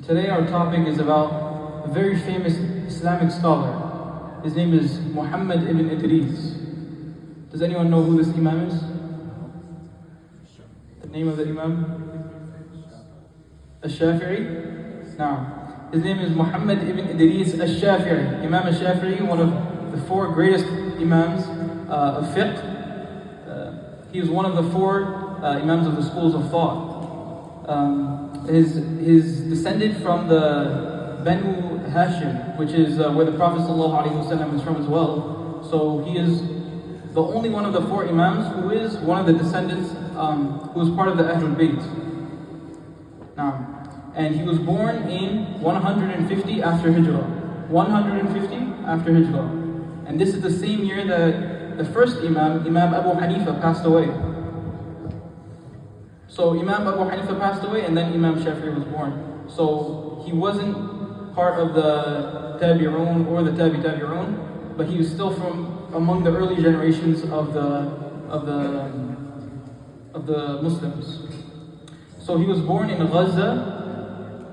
Today our topic is about a very famous Islamic scholar. His name is Muhammad ibn Idris. Does anyone know who this Imam is? The name of the Imam? al-Shafi'i? Now, his name is Muhammad ibn Idris al-Shafi'i. Imam al-Shafi'i, one of the four greatest Imams of fiqh. He is one of the four Imams of the schools of thought. His descended from the Banu Hashim, which is where the Prophet ﷺ is from as well. So he is the only one of the four Imams who is one of the descendants who is part of the Ahlul Bayt. Now, and he was born in 150 after Hijrah. 150 after Hijrah. And this is the same year that the first Imam, Imam Abu Hanifa, passed away. So Imam Abu Hanifa passed away and then Imam Shafi'i was born. So he wasn't part of the Tabi'un or the Tabi'un, but he was still from among the early generations of the Muslims. So he was born in Gaza.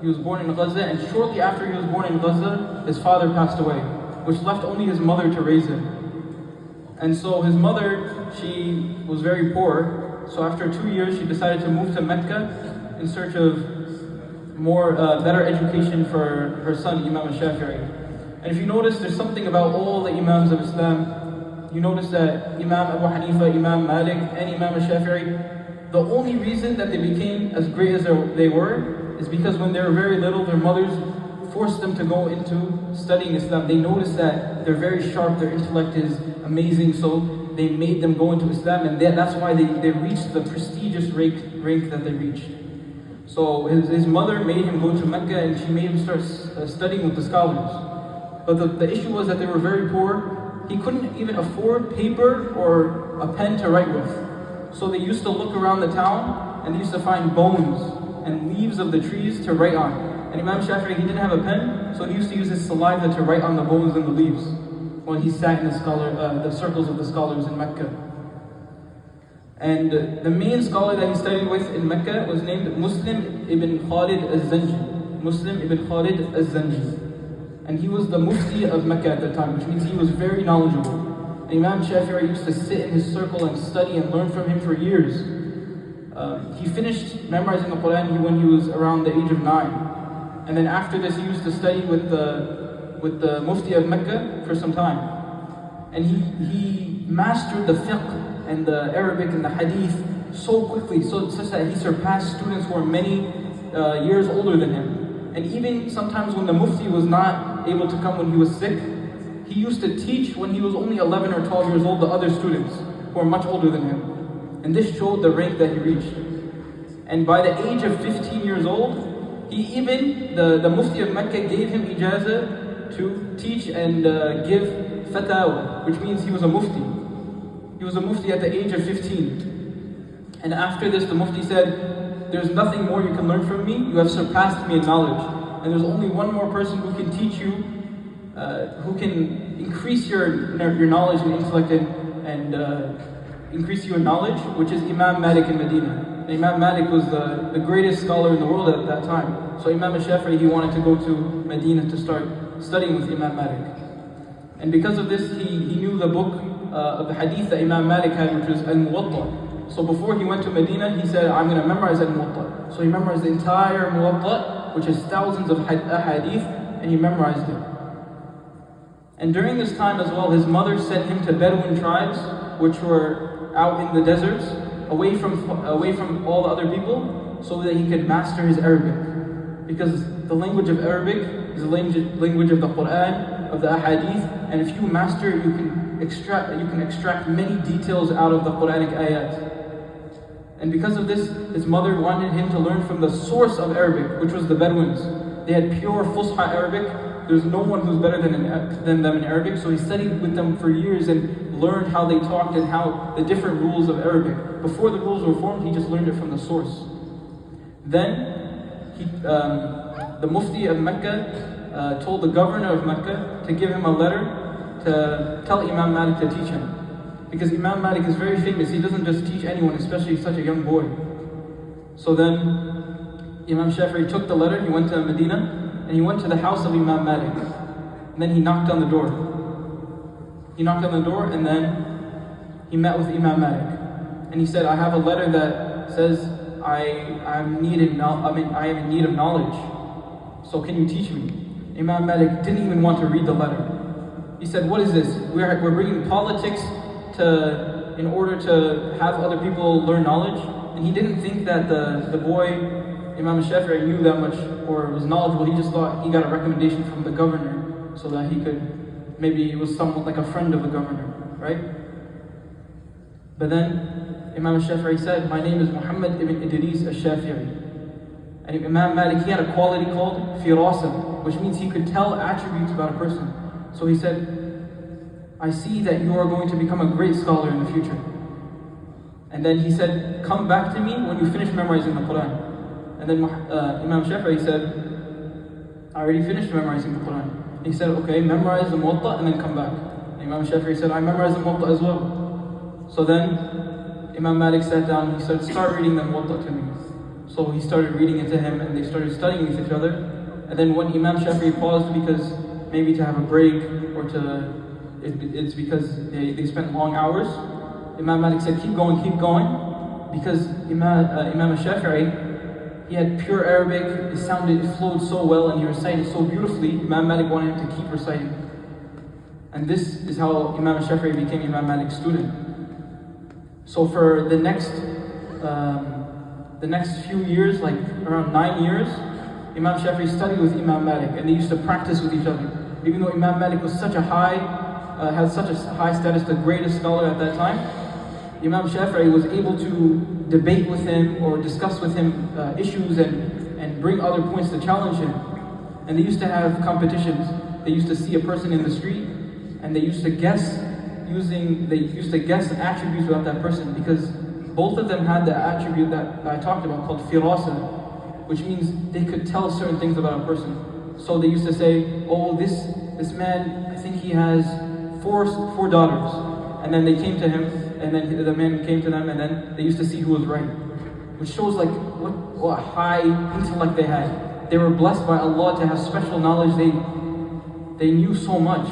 And shortly after he was born in Gaza, his father passed away, which left only his mother to raise him. And so his mother, she was very poor. So after 2 years, she decided to move to Mecca in search of better education for her son, Imam al-Shafi'i. And if you notice, there's something about all the Imams of Islam. You notice that Imam Abu Hanifa, Imam Malik, and Imam al-Shafi'i, the only reason that they became as great as they were is because when they were very little, their mothers forced them to go into studying Islam. They noticed that they're very sharp, their intellect is amazing, so they made them go into Islam, and that's why they reached the prestigious rank that they reached. So his mother made him go to Mecca, and she made him start studying with the scholars. But the issue was that they were very poor. He couldn't even afford paper or a pen to write with. So they used to look around the town, and they used to find bones and leaves of the trees to write on. And Imam Shafi'i, he didn't have a pen, so he used to use his saliva to write on the bones and the leaves when he sat in the circles of the scholars in Mecca. And the main scholar that he studied with in Mecca was named Muslim ibn Khalid al-Zanji. Muslim ibn Khalid al-Zanji. And he was the Mufti of Mecca at the time, which means he was very knowledgeable. And Imam Shafi'i used to sit in his circle and study and learn from him for years. He finished memorizing the Quran when he was around the age of 9. And then after this, he used to study with the Mufti of Mecca for some time. And he mastered the fiqh and the Arabic and the hadith so quickly, such that he surpassed students who were many years older than him. And even sometimes when the Mufti was not able to come when he was sick, he used to teach when he was only 11 or 12 years old, the other students who were much older than him. And this showed the rank that he reached. And by the age of 15 years old, the Mufti of Mecca gave him ijazah to teach and give fatawa, which means he was a Mufti. He was a Mufti at the age of 15. And after this, the Mufti said, "There's nothing more you can learn from me. You have surpassed me in knowledge. And there's only one more person who can teach you, who can increase your knowledge and intellect and increase you in knowledge, which is Imam Malik in Madinah." And Imam Malik was the greatest scholar in the world at that time. So Imam al-Shafi, he wanted to go to Madinah to start studying with Imam Malik. And because of this, he knew the book of the hadith that Imam Malik had, which was al-Muwatta. So before he went to Medina, he said, "I'm going to memorize al-Muwatta." So he memorized the entire Muwatta, which is thousands of hadith, and he memorized it. And during this time as well, his mother sent him to Bedouin tribes, which were out in the deserts, away from all the other people, so that he could master his Arabic. Because the language of Arabic is the language of the Quran, of the Ahadith, and if you master it, you can extract many details out of the Quranic ayat. And because of this, his mother wanted him to learn from the source of Arabic, which was the Bedouins. They had pure Fusha Arabic. There's no one who's better than them in Arabic, so he studied with them for years and learned how they talked and how the different rules of Arabic. Before the rules were formed, he just learned it from the source. Then the Mufti of Mecca told the governor of Mecca to give him a letter to tell Imam Malik to teach him. Because Imam Malik is very famous, he doesn't just teach anyone, especially such a young boy. So then Imam Shafi'i took the letter, he went to Medina, and he went to the house of Imam Malik. And then he knocked on the door. He knocked on the door, and then he met with Imam Malik. And he said, I have a letter that says I am in need of knowledge. So can you teach me? Imam Malik didn't even want to read the letter. He said, what is this? We're bringing politics in order to have other people learn knowledge. And he didn't think that the boy, Imam al-Shafi, knew that much or was knowledgeable. He just thought he got a recommendation from the governor so that he could, maybe it was somewhat like a friend of the governor, right? But then Imam al-Shafi said, my name is Muhammad ibn Idris al-Shafi'i. And Imam Malik, he had a quality called firasa, which means he could tell attributes about a person. So he said, I see that you are going to become a great scholar in the future. And then he said, come back to me when you finish memorizing the Quran. And then Imam Shafi'i said, I already finished memorizing the Quran. He said, okay, memorize the Muwatta and then come back. And Imam Shafi'i said, I memorized the Muwatta as well. So then Imam Malik sat down and he said, start reading the Muwatta to me. So he started reading it to him and they started studying with each other. And then when Imam Shafi'i paused because maybe to have a break or it's because they spent long hours, Imam Malik said, keep going, because Imam al-Shafi'i, he had pure Arabic, it flowed so well and he recited so beautifully. Imam Malik wanted him to keep reciting. And this is how Imam al-Shafi'i became Imam Malik's student. So for the next few years, like around 9 years, Imam Shafi'i studied with Imam Malik and they used to practice with each other. Even though Imam Malik was had such a high status, the greatest scholar at that time, Imam Shafi'i was able to debate with him or discuss with him issues and bring other points to challenge him. And they used to have competitions. They used to see a person in the street and they used to guess attributes about that person, because both of them had the attribute that I talked about called firasa, which means they could tell certain things about a person. So they used to say, oh, this man, I think he has four daughters. And then they came to him, and then the man came to them, and then they used to see who was right. Which shows like what high intellect they had. They were blessed by Allah to have special knowledge. They knew so much.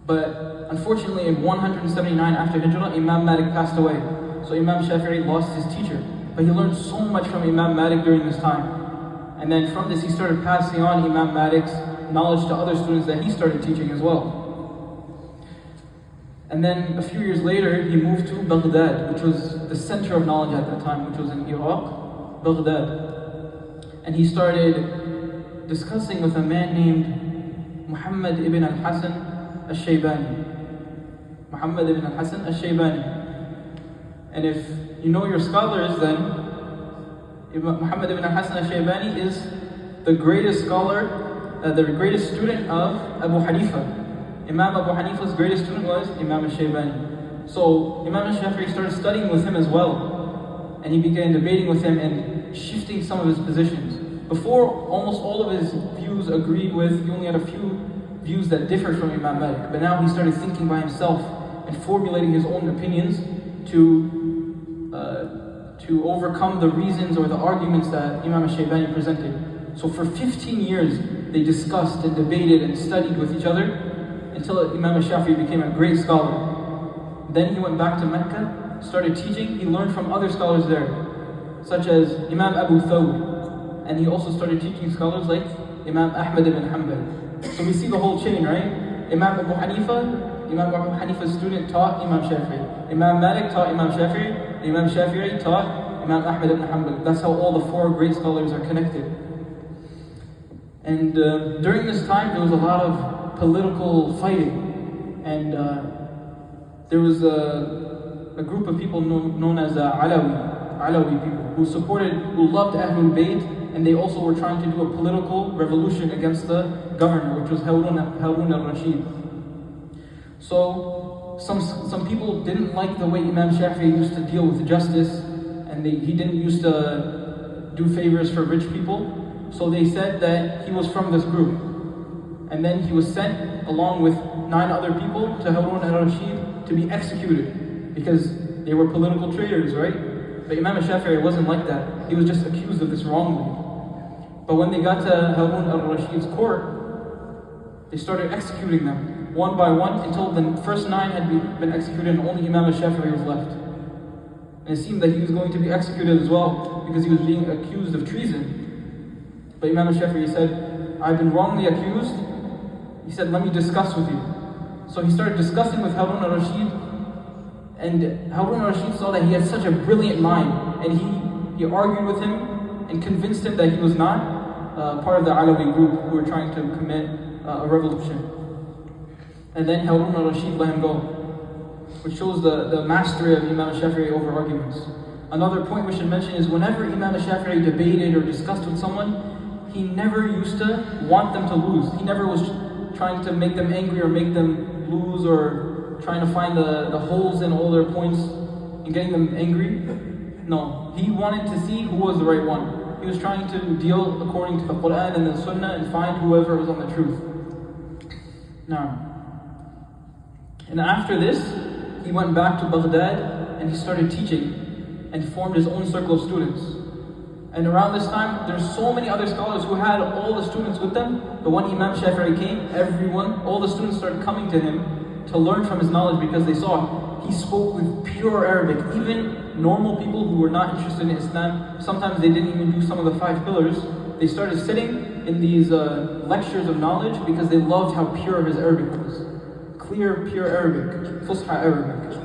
But unfortunately, in 179 after Hijrah, Imam Malik passed away. So Imam Shafi'i lost his teacher. But he learned so much from Imam Malik during this time. And then from this, he started passing on Imam Malik's knowledge to other students that he started teaching as well. And then a few years later, he moved to Baghdad, which was the center of knowledge at that time, which was in Iraq, Baghdad. And he started discussing with a man named Muhammad ibn al-Hasan al-Shaybani. Muhammad ibn al-Hasan al-Shaybani. And if you know your scholars, then Muhammad ibn al-Hasan al-Shaybani is the greatest scholar, the greatest student of Abu Hanifa. Imam Abu Hanifa's greatest student was Imam al-Shaybani. So Imam al-Shafi'i started studying with him as well. And he began debating with him and shifting some of his positions. Before, almost all of his views agreed with, he only had a few views that differed from Imam Malik. But now he started thinking by himself and formulating his own opinions to overcome the reasons or the arguments that Imam al-Shaybani presented. So for 15 years, they discussed and debated and studied with each other until Imam al-Shafi became a great scholar. Then he went back to Mecca, started teaching. He learned from other scholars there, such as Imam Abu Thawr. And he also started teaching scholars like Imam Ahmad ibn Hanbal. So we see the whole chain, right? Imam Abu Hanifa's student taught Imam Shafi'i. Imam Malik taught Imam Shafi'i. Imam Shafi'i taught Imam Ahmad ibn Hanbal. That's how all the four great scholars are connected. And during this time, there was a lot of political fighting. And there was a group of people known as Alawi people, who loved Ahlul Bayt, and they also were trying to do a political revolution against the governor, which was Harun al-Rashid. So some people didn't like the way Imam Shafi'i used to deal with justice, and he didn't used to do favors for rich people. So they said that he was from this group. And then he was sent along with 9 other people to Harun al-Rashid to be executed because they were political traitors, right? But Imam al-Shafi'i wasn't like that. He was just accused of this wrongly. But when they got to Harun al-Rashid's court, they started executing them one by one until the first 9 had been executed and only Imam al-Shafi'i was left. And it seemed that he was going to be executed as well because he was being accused of treason. But Imam al-Shafi'i said, I've been wrongly accused. He said, let me discuss with you. So he started discussing with Harun al-Rashid, and Harun al-Rashid saw that he had such a brilliant mind, and he argued with him and convinced him that he was not part of the Alawi group who were trying to commit a revolution. And then Harun al-Rashid let him go, which shows the mastery of Imam al-Shafi'i over arguments. Another point we should mention is whenever Imam al-Shafi'i debated or discussed with someone, he never used to want them to lose. He never was trying to make them angry or make them lose or trying to find the holes in all their points and getting them angry. No, he wanted to see who was the right one. He was trying to deal according to the Quran and the Sunnah and find whoever was on the truth. Now, and after this, he went back to Baghdad and he started teaching and formed his own circle of students. And around this time, there's so many other scholars who had all the students with them, but when Imam Shafi'i came, all the students started coming to him to learn from his knowledge because they saw he spoke with pure Arabic. Even normal people who were not interested in Islam, sometimes they didn't even do some of the 5 pillars, they started sitting in these lectures of knowledge because they loved how pure his Arabic was. Clear, pure Arabic, Fusha Arabic.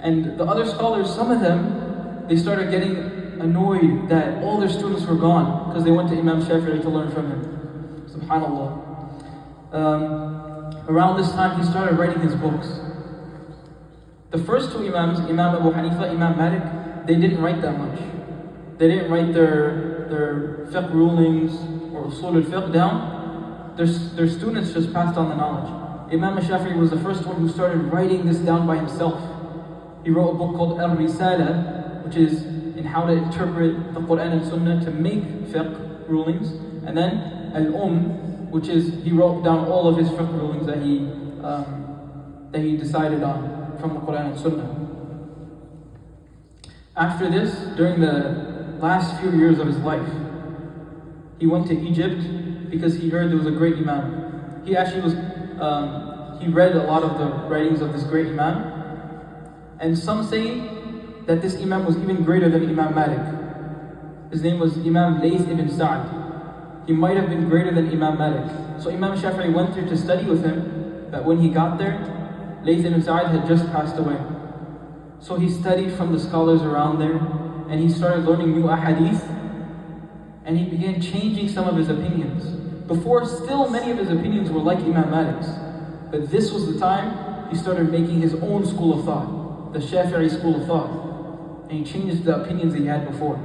And the other scholars, some of them, they started getting annoyed that all their students were gone because they went to Imam Shafi'i to learn from him. SubhanAllah. Around this time, he started writing his books. The first 2 Imams, Imam Abu Hanifa, Imam Malik, they didn't write that much. They didn't write their fiqh rulings or usul al-fiqh down. Their students just passed on the knowledge. Imam al-Shafi was the first one who started writing this down by himself. He wrote a book called Al-Risala, which is in how to interpret the Quran and Sunnah to make fiqh rulings. And then which is he wrote down all of his fiqh rulings that he decided on from the Quran and Sunnah. After this, during the last few years of his life, he went to Egypt because he heard there was a great Imam. He actually was, he read a lot of the writings of this great Imam. And some say that this Imam was even greater than Imam Malik. His name was Imam Layth ibn Sa'd. He might have been greater than Imam Malik. So Imam Shafi'i went there to study with him, but when he got there, Layth ibn Sa'd had just passed away. So he studied from the scholars around there, and he started learning new ahadith, and he began changing some of his opinions. Before, still many of his opinions were like Imam Malik's, but this was the time he started making his own school of thought, the Shafi'i school of thought, and he changed the opinions he had before.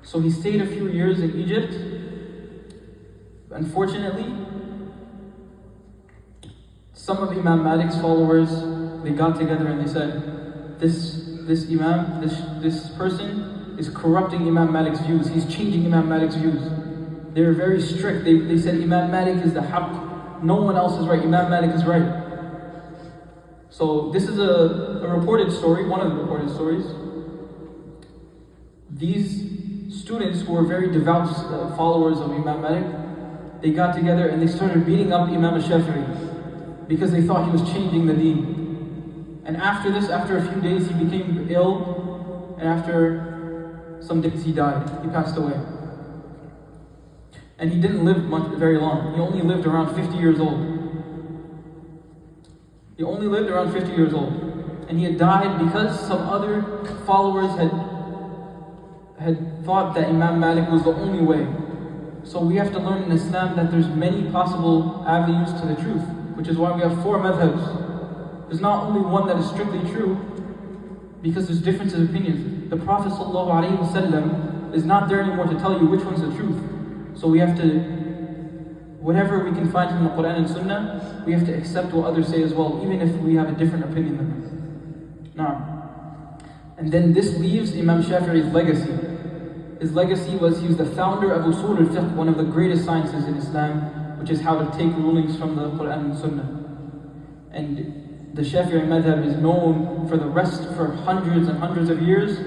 So he stayed a few years in Egypt. Unfortunately, some of Imam Malik's followers, they got together and they said, this Imam, this person is corrupting Imam Malik's views. He's changing Imam Malik's views. They were very strict. They said Imam Malik is the haqq. No one else is right. Imam Malik is right. So this is a reported story, one of the reported stories. These students who were very devout followers of Imam Malik, they got together and they started beating up Imam al-Shafi'i because they thought he was changing the deen. And after this, after a few days, he became ill, and after some days he died. He passed away. And he didn't live very long. He only lived around 50 years old. He only lived around 50 years old. And he had died because some other followers had thought that Imam Malik was the only way. So we have to learn in Islam that there's many possible avenues to the truth, which is why we have 4 madhhabs. There's not only one that is strictly true, because there's differences of opinions. The Prophet ﷺ is not there anymore to tell you which one's the truth. So we have to, whatever we can find from the Quran and Sunnah, we have to accept what others say as well, even if we have a different opinion than them. Now, and then this leaves Imam Shafi'i's legacy. His legacy was he was the founder of usul al-fiqh, one of the greatest sciences in Islam, which is how to take rulings from the Quran and Sunnah. And the Shafi'i madhhab is known for hundreds and hundreds of years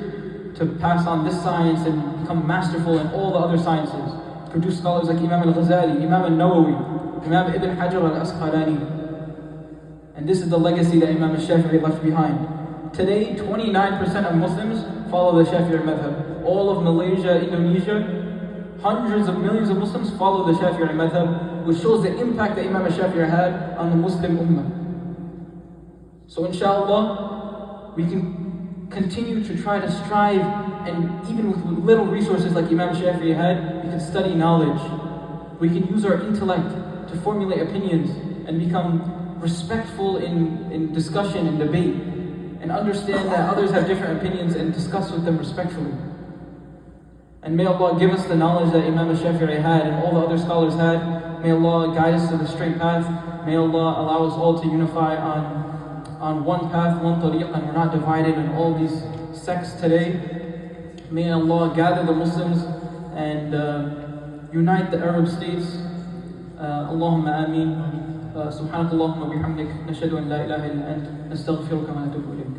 to pass on this science and become masterful in all the other sciences. Produce scholars like Imam al-Ghazali, Imam al-Nawawi, Imam Ibn Hajar al-Asqalani. And this is the legacy that Imam al-Shafi left behind. Today, 29% of Muslims follow the Shafi'i madhhab. All of Malaysia, Indonesia, hundreds of millions of Muslims follow the Shafi'i madhhab, which shows the impact that Imam al-Shafi had on the Muslim ummah. So inshallah, we can continue to try to strive, and even with little resources like Imam al-Shafi had, we can study knowledge. We can use our intellect to formulate opinions and become respectful in discussion and debate, and understand that others have different opinions and discuss with them respectfully. And may Allah give us the knowledge that Imam al-Shafi'i had and all the other scholars had. May Allah guide us to the straight path. May Allah allow us all to unify on one path, one tariq, and we're not divided in all these sects today. May Allah gather the Muslims and unite the Arab states. Allahumma ameen. سبحانك اللهم وبحمدك نشهد أن لا إله إلا أنت نستغفرك ونتوب إليك.